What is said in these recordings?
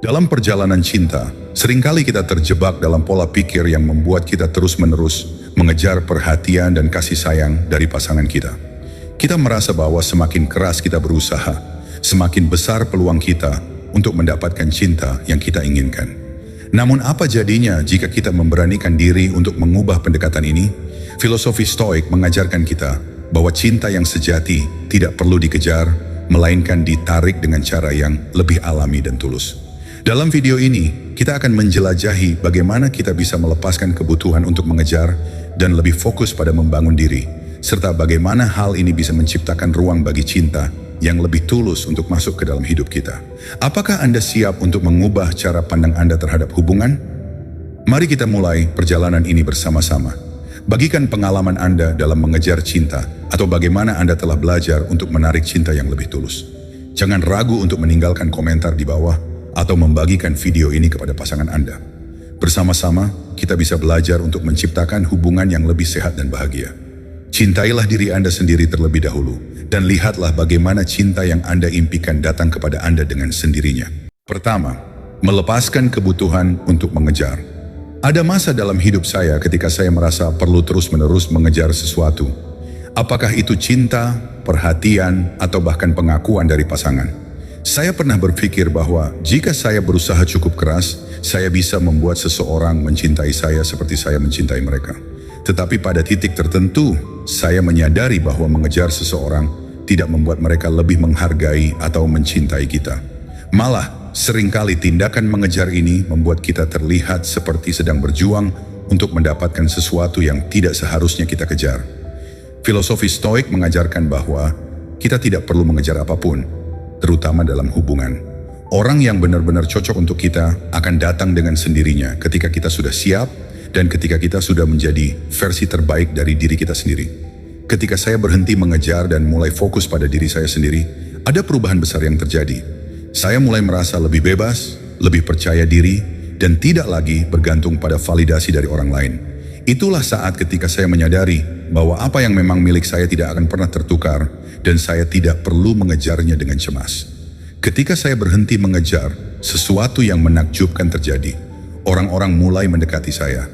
Dalam perjalanan cinta, seringkali kita terjebak dalam pola pikir yang membuat kita terus-menerus mengejar perhatian dan kasih sayang dari pasangan kita. Kita merasa bahwa semakin keras kita berusaha, semakin besar peluang kita untuk mendapatkan cinta yang kita inginkan. Namun apa jadinya jika kita memberanikan diri untuk mengubah pendekatan ini? Filosofi Stoik mengajarkan kita bahwa cinta yang sejati tidak perlu dikejar, melainkan ditarik dengan cara yang lebih alami dan tulus. Dalam video ini, kita akan menjelajahi bagaimana kita bisa melepaskan kebutuhan untuk mengejar dan lebih fokus pada membangun diri, serta bagaimana hal ini bisa menciptakan ruang bagi cinta yang lebih tulus untuk masuk ke dalam hidup kita. Apakah Anda siap untuk mengubah cara pandang Anda terhadap hubungan? Mari kita mulai perjalanan ini bersama-sama. Bagikan pengalaman Anda dalam mengejar cinta atau bagaimana Anda telah belajar untuk menarik cinta yang lebih tulus. Jangan ragu untuk meninggalkan komentar di bawah atau membagikan video ini kepada pasangan Anda. Bersama-sama, kita bisa belajar untuk menciptakan hubungan yang lebih sehat dan bahagia. Cintailah diri Anda sendiri terlebih dahulu, dan lihatlah bagaimana cinta yang Anda impikan datang kepada Anda dengan sendirinya. Pertama, melepaskan kebutuhan untuk mengejar. Ada masa dalam hidup saya ketika saya merasa perlu terus-menerus mengejar sesuatu. Apakah itu cinta, perhatian, atau bahkan pengakuan dari pasangan? Saya pernah berpikir bahwa jika saya berusaha cukup keras, saya bisa membuat seseorang mencintai saya seperti saya mencintai mereka. Tetapi pada titik tertentu, saya menyadari bahwa mengejar seseorang tidak membuat mereka lebih menghargai atau mencintai kita. Malah, seringkali tindakan mengejar ini membuat kita terlihat seperti sedang berjuang untuk mendapatkan sesuatu yang tidak seharusnya kita kejar. Filosofi Stoik mengajarkan bahwa kita tidak perlu mengejar apapun, terutama dalam hubungan. Orang yang benar-benar cocok untuk kita akan datang dengan sendirinya ketika kita sudah siap dan ketika kita sudah menjadi versi terbaik dari diri kita sendiri. Ketika saya berhenti mengejar dan mulai fokus pada diri saya sendiri, ada perubahan besar yang terjadi. Saya mulai merasa lebih bebas, lebih percaya diri, dan tidak lagi bergantung pada validasi dari orang lain. Itulah saat ketika saya menyadari bahwa apa yang memang milik saya tidak akan pernah tertukar dan saya tidak perlu mengejarnya dengan cemas. Ketika saya berhenti mengejar, sesuatu yang menakjubkan terjadi. Orang-orang mulai mendekati saya.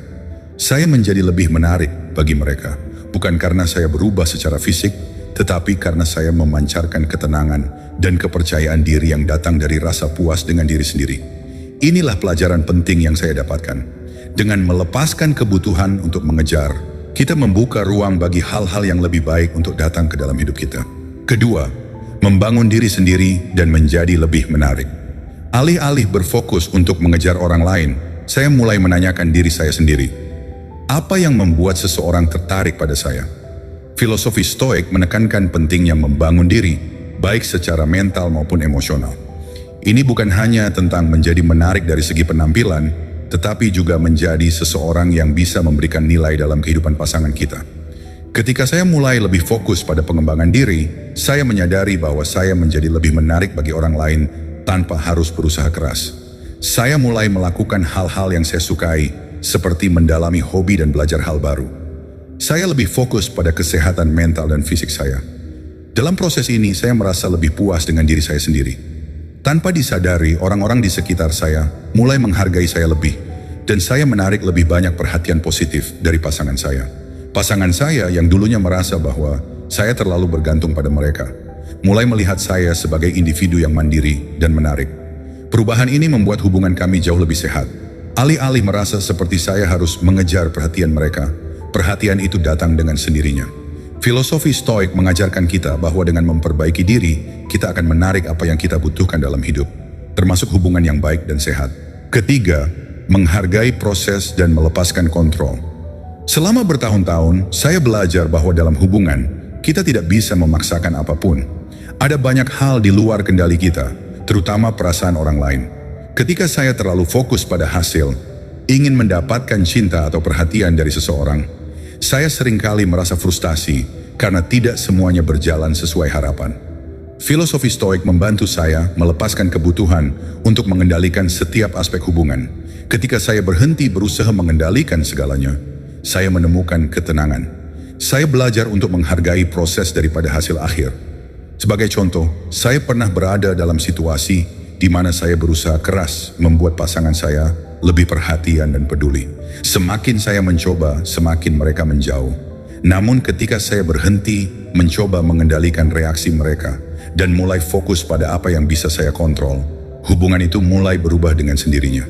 Saya menjadi lebih menarik bagi mereka, bukan karena saya berubah secara fisik, tetapi karena saya memancarkan ketenangan dan kepercayaan diri yang datang dari rasa puas dengan diri sendiri. Inilah pelajaran penting yang saya dapatkan. Dengan melepaskan kebutuhan untuk mengejar, kita membuka ruang bagi hal-hal yang lebih baik untuk datang ke dalam hidup kita. Kedua, membangun diri sendiri dan menjadi lebih menarik. Alih-alih berfokus untuk mengejar orang lain, saya mulai menanyakan diri saya sendiri. Apa yang membuat seseorang tertarik pada saya? Filosofi Stoik menekankan pentingnya membangun diri, baik secara mental maupun emosional. Ini bukan hanya tentang menjadi menarik dari segi penampilan, tetapi juga menjadi seseorang yang bisa memberikan nilai dalam kehidupan pasangan kita. Ketika saya mulai lebih fokus pada pengembangan diri, saya menyadari bahwa saya menjadi lebih menarik bagi orang lain tanpa harus berusaha keras. Saya mulai melakukan hal-hal yang saya sukai, seperti mendalami hobi dan belajar hal baru. Saya lebih fokus pada kesehatan mental dan fisik saya. Dalam proses ini, saya merasa lebih puas dengan diri saya sendiri. Tanpa disadari, orang-orang di sekitar saya mulai menghargai saya lebih, dan saya menarik lebih banyak perhatian positif dari pasangan saya. Pasangan saya yang dulunya merasa bahwa saya terlalu bergantung pada mereka, mulai melihat saya sebagai individu yang mandiri dan menarik. Perubahan ini membuat hubungan kami jauh lebih sehat. Alih-alih merasa seperti saya harus mengejar perhatian mereka, perhatian itu datang dengan sendirinya. Filosofi Stoik mengajarkan kita bahwa dengan memperbaiki diri, kita akan menarik apa yang kita butuhkan dalam hidup, termasuk hubungan yang baik dan sehat. Ketiga, menghargai proses dan melepaskan kontrol. Selama bertahun-tahun, saya belajar bahwa dalam hubungan, kita tidak bisa memaksakan apapun. Ada banyak hal di luar kendali kita, terutama perasaan orang lain. Ketika saya terlalu fokus pada hasil, ingin mendapatkan cinta atau perhatian dari seseorang, saya seringkali merasa frustasi karena tidak semuanya berjalan sesuai harapan. Filosofi Stoik membantu saya melepaskan kebutuhan untuk mengendalikan setiap aspek hubungan. Ketika saya berhenti berusaha mengendalikan segalanya, saya menemukan ketenangan. Saya belajar untuk menghargai proses daripada hasil akhir. Sebagai contoh, saya pernah berada dalam situasi di mana saya berusaha keras membuat pasangan saya lebih perhatian dan peduli. Semakin saya mencoba, semakin mereka menjauh. Namun ketika saya berhenti mencoba mengendalikan reaksi mereka dan mulai fokus pada apa yang bisa saya kontrol, hubungan itu mulai berubah dengan sendirinya.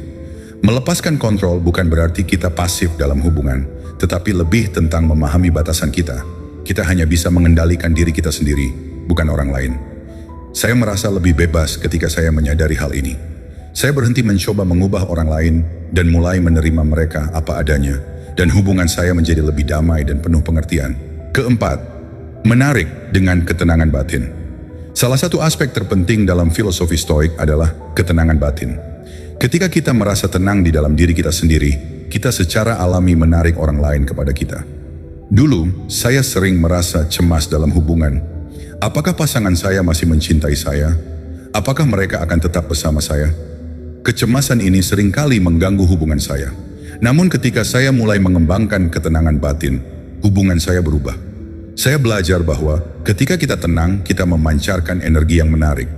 Melepaskan kontrol bukan berarti kita pasif dalam hubungan, tetapi lebih tentang memahami batasan kita. Kita hanya bisa mengendalikan diri kita sendiri, bukan orang lain. Saya merasa lebih bebas ketika saya menyadari hal ini. Saya berhenti mencoba mengubah orang lain dan mulai menerima mereka apa adanya, dan hubungan saya menjadi lebih damai dan penuh pengertian. Keempat, menarik dengan ketenangan batin. Salah satu aspek terpenting dalam filosofi Stoik adalah ketenangan batin. Ketika kita merasa tenang di dalam diri kita sendiri, kita secara alami menarik orang lain kepada kita. Dulu, saya sering merasa cemas dalam hubungan. Apakah pasangan saya masih mencintai saya? Apakah mereka akan tetap bersama saya? Kecemasan ini seringkali mengganggu hubungan saya. Namun ketika saya mulai mengembangkan ketenangan batin, hubungan saya berubah. Saya belajar bahwa ketika kita tenang, kita memancarkan energi yang menarik.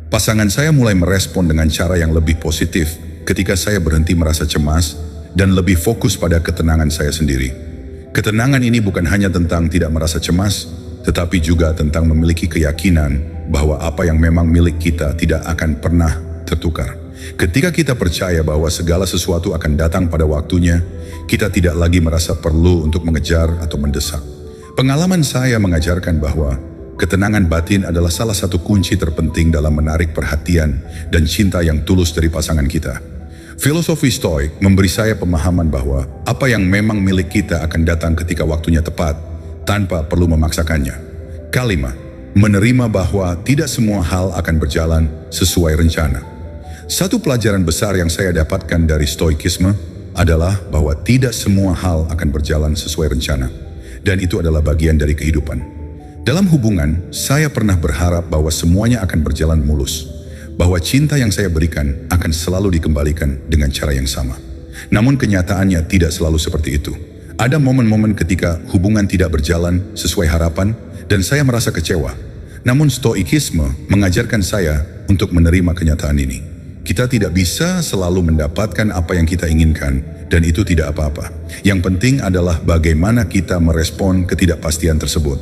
Pasangan saya mulai merespon dengan cara yang lebih positif ketika saya berhenti merasa cemas dan lebih fokus pada ketenangan saya sendiri. Ketenangan ini bukan hanya tentang tidak merasa cemas, tetapi juga tentang memiliki keyakinan bahwa apa yang memang milik kita tidak akan pernah tertukar. Ketika kita percaya bahwa segala sesuatu akan datang pada waktunya, kita tidak lagi merasa perlu untuk mengejar atau mendesak. Pengalaman saya mengajarkan bahwa ketenangan batin adalah salah satu kunci terpenting dalam menarik perhatian dan cinta yang tulus dari pasangan kita. Filosofi Stoik memberi saya pemahaman bahwa apa yang memang milik kita akan datang ketika waktunya tepat, tanpa perlu memaksakannya. Kelima, menerima bahwa tidak semua hal akan berjalan sesuai rencana. Satu pelajaran besar yang saya dapatkan dari Stoikisme adalah bahwa tidak semua hal akan berjalan sesuai rencana, dan itu adalah bagian dari kehidupan. Dalam hubungan, saya pernah berharap bahwa semuanya akan berjalan mulus, bahwa cinta yang saya berikan akan selalu dikembalikan dengan cara yang sama. Namun kenyataannya tidak selalu seperti itu. Ada momen-momen ketika hubungan tidak berjalan sesuai harapan dan saya merasa kecewa. Namun Stoikisme mengajarkan saya untuk menerima kenyataan ini. Kita tidak bisa selalu mendapatkan apa yang kita inginkan dan itu tidak apa-apa. Yang penting adalah bagaimana kita merespon ketidakpastian tersebut.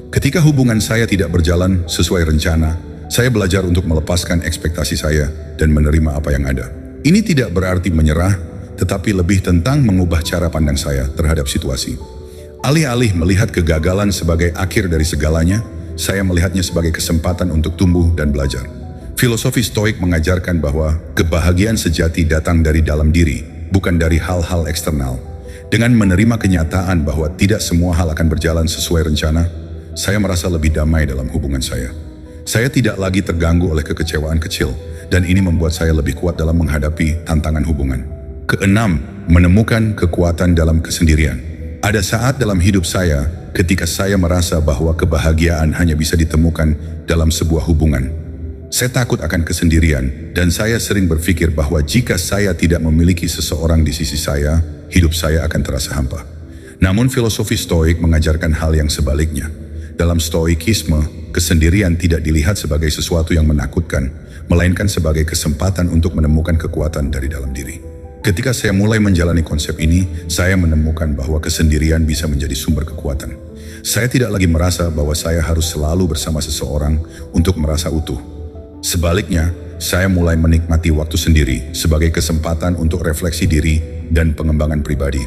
Ketika hubungan saya tidak berjalan sesuai rencana, saya belajar untuk melepaskan ekspektasi saya dan menerima apa yang ada. Ini tidak berarti menyerah, tetapi lebih tentang mengubah cara pandang saya terhadap situasi. Alih-alih melihat kegagalan sebagai akhir dari segalanya, saya melihatnya sebagai kesempatan untuk tumbuh dan belajar. Filosofi Stoik mengajarkan bahwa kebahagiaan sejati datang dari dalam diri, bukan dari hal-hal eksternal. Dengan menerima kenyataan bahwa tidak semua hal akan berjalan sesuai rencana, saya merasa lebih damai dalam hubungan saya. Saya tidak lagi terganggu oleh kekecewaan kecil, dan ini membuat saya lebih kuat dalam menghadapi tantangan hubungan. Keenam, menemukan kekuatan dalam kesendirian. Ada saat dalam hidup saya ketika saya merasa bahwa kebahagiaan hanya bisa ditemukan dalam sebuah hubungan. Saya takut akan kesendirian, dan saya sering berpikir bahwa jika saya tidak memiliki seseorang di sisi saya, hidup saya akan terasa hampa. Namun filosofi Stoik mengajarkan hal yang sebaliknya. Dalam Stoikisme, kesendirian tidak dilihat sebagai sesuatu yang menakutkan, melainkan sebagai kesempatan untuk menemukan kekuatan dari dalam diri. Ketika saya mulai menjalani konsep ini, saya menemukan bahwa kesendirian bisa menjadi sumber kekuatan. Saya tidak lagi merasa bahwa saya harus selalu bersama seseorang untuk merasa utuh. Sebaliknya, saya mulai menikmati waktu sendiri sebagai kesempatan untuk refleksi diri dan pengembangan pribadi.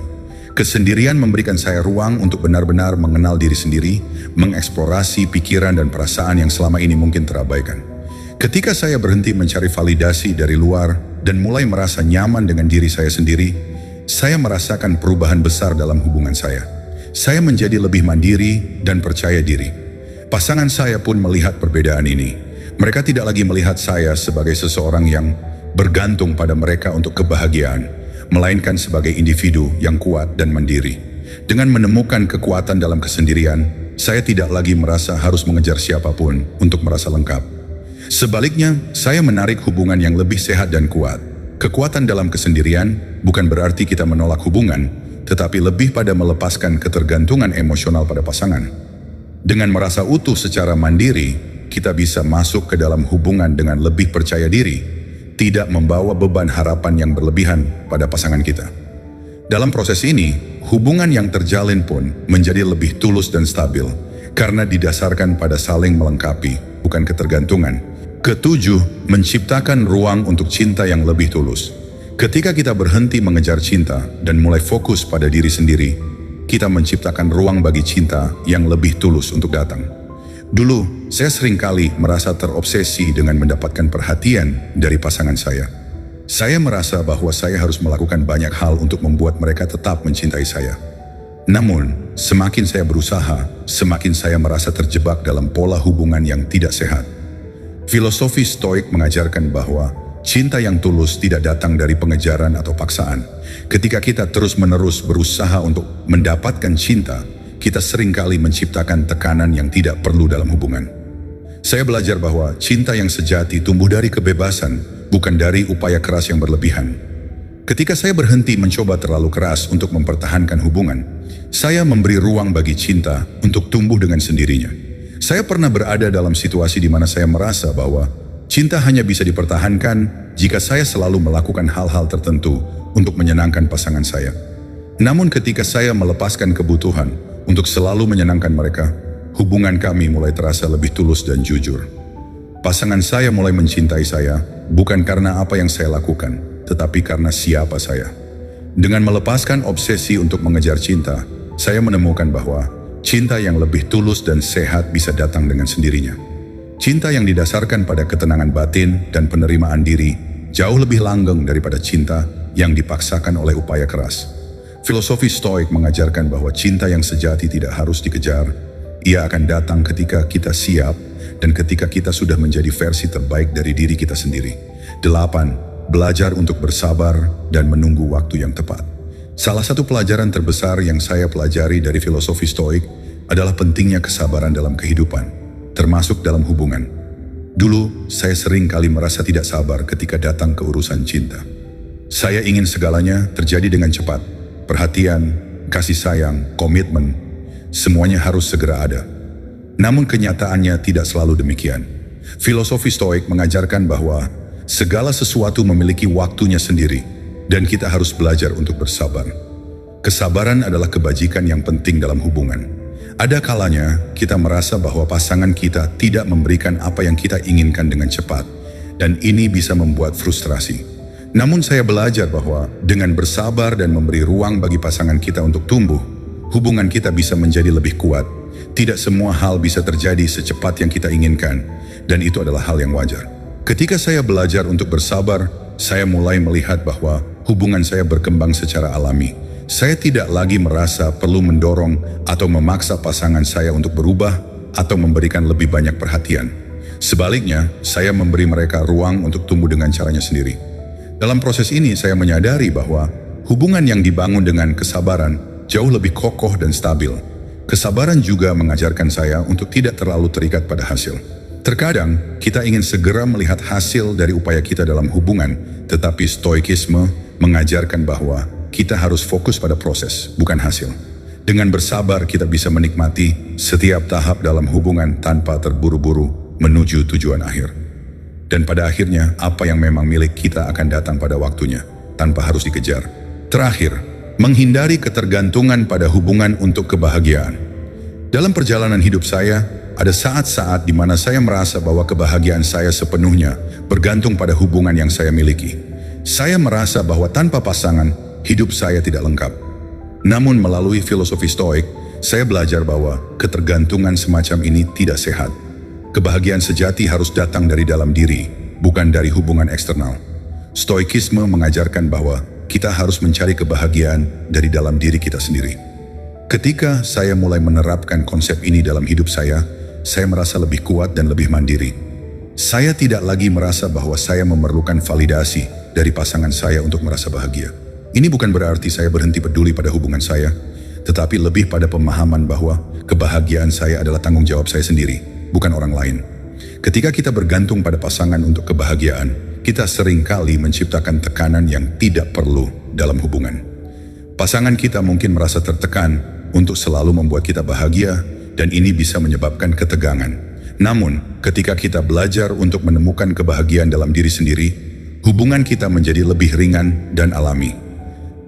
Kesendirian memberikan saya ruang untuk benar-benar mengenal diri sendiri, mengeksplorasi pikiran dan perasaan yang selama ini mungkin terabaikan. Ketika saya berhenti mencari validasi dari luar dan mulai merasa nyaman dengan diri saya sendiri, saya merasakan perubahan besar dalam hubungan saya. Saya menjadi lebih mandiri dan percaya diri. Pasangan saya pun melihat perbedaan ini. Mereka tidak lagi melihat saya sebagai seseorang yang bergantung pada mereka untuk kebahagiaan, melainkan sebagai individu yang kuat dan mandiri. Dengan menemukan kekuatan dalam kesendirian, saya tidak lagi merasa harus mengejar siapapun untuk merasa lengkap. Sebaliknya, saya menarik hubungan yang lebih sehat dan kuat. Kekuatan dalam kesendirian bukan berarti kita menolak hubungan, tetapi lebih pada melepaskan ketergantungan emosional pada pasangan. Dengan merasa utuh secara mandiri, kita bisa masuk ke dalam hubungan dengan lebih percaya diri. tidak membawa beban harapan yang berlebihan pada pasangan kita. Dalam proses ini, hubungan yang terjalin pun menjadi lebih tulus dan stabil karena didasarkan pada saling melengkapi, bukan ketergantungan. Ketujuh, menciptakan ruang untuk cinta yang lebih tulus. Ketika kita berhenti mengejar cinta dan mulai fokus pada diri sendiri, kita menciptakan ruang bagi cinta yang lebih tulus untuk datang. Dulu, saya seringkali merasa terobsesi dengan mendapatkan perhatian dari pasangan saya. Saya merasa bahwa saya harus melakukan banyak hal untuk membuat mereka tetap mencintai saya. Namun, semakin saya berusaha, semakin saya merasa terjebak dalam pola hubungan yang tidak sehat. Filosofi Stoik mengajarkan bahwa cinta yang tulus tidak datang dari pengejaran atau paksaan. Ketika kita terus-menerus berusaha untuk mendapatkan cinta, kita seringkali menciptakan tekanan yang tidak perlu dalam hubungan. Saya belajar bahwa cinta yang sejati tumbuh dari kebebasan, bukan dari upaya keras yang berlebihan. Ketika saya berhenti mencoba terlalu keras untuk mempertahankan hubungan, saya memberi ruang bagi cinta untuk tumbuh dengan sendirinya. Saya pernah berada dalam situasi di mana saya merasa bahwa cinta hanya bisa dipertahankan jika saya selalu melakukan hal-hal tertentu untuk menyenangkan pasangan saya. Namun ketika saya melepaskan kebutuhan untuk selalu menyenangkan mereka, hubungan kami mulai terasa lebih tulus dan jujur. Pasangan saya mulai mencintai saya bukan karena apa yang saya lakukan, tetapi karena siapa saya. Dengan melepaskan obsesi untuk mengejar cinta, saya menemukan bahwa cinta yang lebih tulus dan sehat bisa datang dengan sendirinya. Cinta yang didasarkan pada ketenangan batin dan penerimaan diri jauh lebih langgeng daripada cinta yang dipaksakan oleh upaya keras. Filosofi Stoik mengajarkan bahwa cinta yang sejati tidak harus dikejar. Ia akan datang ketika kita siap dan ketika kita sudah menjadi versi terbaik dari diri kita sendiri. 8. Belajar untuk bersabar dan menunggu waktu yang tepat. Salah satu pelajaran terbesar yang saya pelajari dari filosofi Stoik adalah pentingnya kesabaran dalam kehidupan, termasuk dalam hubungan. Dulu, saya sering kali merasa tidak sabar ketika datang ke urusan cinta. Saya ingin segalanya terjadi dengan cepat. Perhatian, kasih sayang, komitmen, semuanya harus segera ada. Namun kenyataannya tidak selalu demikian. Filosofi Stoik mengajarkan bahwa segala sesuatu memiliki waktunya sendiri, dan kita harus belajar untuk bersabar. Kesabaran adalah kebajikan yang penting dalam hubungan. Ada kalanya kita merasa bahwa pasangan kita tidak memberikan apa yang kita inginkan dengan cepat, dan ini bisa membuat frustrasi. Namun saya belajar bahwa dengan bersabar dan memberi ruang bagi pasangan kita untuk tumbuh, hubungan kita bisa menjadi lebih kuat. Tidak semua hal bisa terjadi secepat yang kita inginkan, dan itu adalah hal yang wajar. Ketika saya belajar untuk bersabar, saya mulai melihat bahwa hubungan saya berkembang secara alami. Saya tidak lagi merasa perlu mendorong atau memaksa pasangan saya untuk berubah atau memberikan lebih banyak perhatian. Sebaliknya, saya memberi mereka ruang untuk tumbuh dengan caranya sendiri. Dalam proses ini, saya menyadari bahwa hubungan yang dibangun dengan kesabaran jauh lebih kokoh dan stabil. Kesabaran juga mengajarkan saya untuk tidak terlalu terikat pada hasil. Terkadang, kita ingin segera melihat hasil dari upaya kita dalam hubungan, tetapi stoikisme mengajarkan bahwa kita harus fokus pada proses, bukan hasil. Dengan bersabar, kita bisa menikmati setiap tahap dalam hubungan tanpa terburu-buru menuju tujuan akhir. Dan pada akhirnya, apa yang memang milik kita akan datang pada waktunya, tanpa harus dikejar. Terakhir, menghindari ketergantungan pada hubungan untuk kebahagiaan. Dalam perjalanan hidup saya, ada saat-saat di mana saya merasa bahwa kebahagiaan saya sepenuhnya bergantung pada hubungan yang saya miliki. Saya merasa bahwa tanpa pasangan, hidup saya tidak lengkap. Namun melalui filosofi Stoik, saya belajar bahwa ketergantungan semacam ini tidak sehat. Kebahagiaan sejati harus datang dari dalam diri, bukan dari hubungan eksternal. Stoikisme mengajarkan bahwa kita harus mencari kebahagiaan dari dalam diri kita sendiri. Ketika saya mulai menerapkan konsep ini dalam hidup saya merasa lebih kuat dan lebih mandiri. Saya tidak lagi merasa bahwa saya memerlukan validasi dari pasangan saya untuk merasa bahagia. Ini bukan berarti saya berhenti peduli pada hubungan saya, tetapi lebih pada pemahaman bahwa kebahagiaan saya adalah tanggung jawab saya sendiri, bukan orang lain. Ketika kita bergantung pada pasangan untuk kebahagiaan, kita seringkali menciptakan tekanan yang tidak perlu dalam hubungan. Pasangan kita mungkin merasa tertekan untuk selalu membuat kita bahagia, dan ini bisa menyebabkan ketegangan. Namun, ketika kita belajar untuk menemukan kebahagiaan dalam diri sendiri, hubungan kita menjadi lebih ringan dan alami.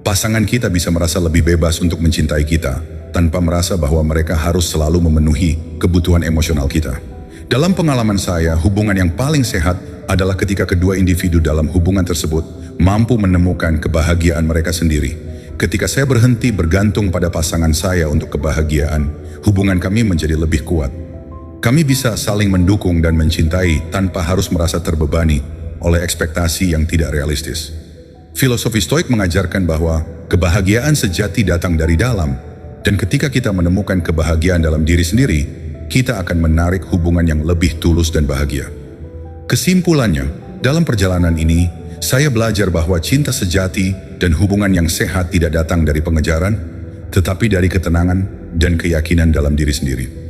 Pasangan kita bisa merasa lebih bebas untuk mencintai kita, tanpa merasa bahwa mereka harus selalu memenuhi kebutuhan emosional kita. Dalam pengalaman saya, hubungan yang paling sehat adalah ketika kedua individu dalam hubungan tersebut mampu menemukan kebahagiaan mereka sendiri. Ketika saya berhenti bergantung pada pasangan saya untuk kebahagiaan, hubungan kami menjadi lebih kuat. Kami bisa saling mendukung dan mencintai tanpa harus merasa terbebani oleh ekspektasi yang tidak realistis. Filosofi Stoik mengajarkan bahwa kebahagiaan sejati datang dari dalam, dan ketika kita menemukan kebahagiaan dalam diri sendiri, kita akan menarik hubungan yang lebih tulus dan bahagia. Kesimpulannya, dalam perjalanan ini, saya belajar bahwa cinta sejati dan hubungan yang sehat tidak datang dari pengejaran, tetapi dari ketenangan dan keyakinan dalam diri sendiri.